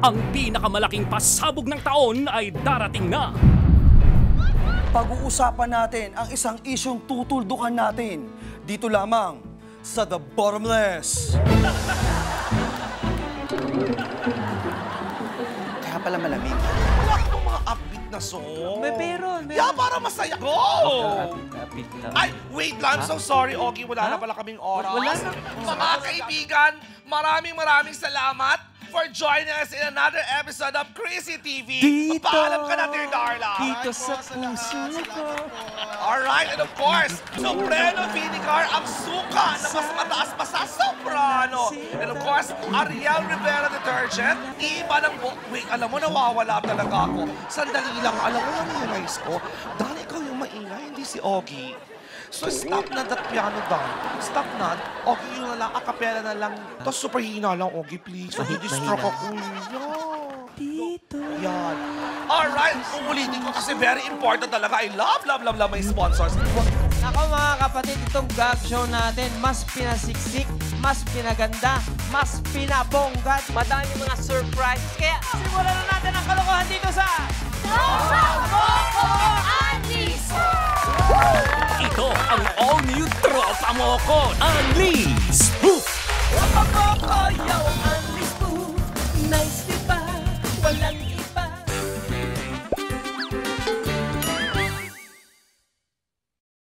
Ang pinakamalaking pasabog ng taon ay darating na. Pag-uusapan natin ang isang isyong tutuldukan natin. Dito lamang sa The Bottomless. Kaya pala malamig. Wala kang mga upbeat na song. Meron. Yeah, para masaya. Go! Upbeat lang. Ay, wait lang. So sorry, Ogie. Wala na pala kaming oras. Wala na. Mga kaibigan, maraming salamat for joining us in another episode of Crazy TV. Dito. Paalam ka na, dear Darla. Dito sa puso ko. Alright, and of course, Soprano Vinegar, ang suka na mas mataas pa sa Soprano. And of course, Ariel Rivera Detergent, iba ng wait, alam mo, nawawala talaga ako. Sandali lang, alam mo, na-realize ko, dahil ikaw yung maingay, hindi si Ogie. So stop na that piano down. Stop na. Ogie yun na lang, acapella na lang. Tapos super hina lang, Ogie, please. Hindi-stroke ako. Dito. Yan. Alright, uulitin ko kasi very important talaga. I love my sponsors. Ako mga kapatid, itong gag show natin, mas pinasiksik, mas pinaganda, mas pinabonggat. Madami mga surprise. Kaya simulan na natin ang kalokohan dito sa... Ito ang all-new Tropa Mo Ko, Unleashed!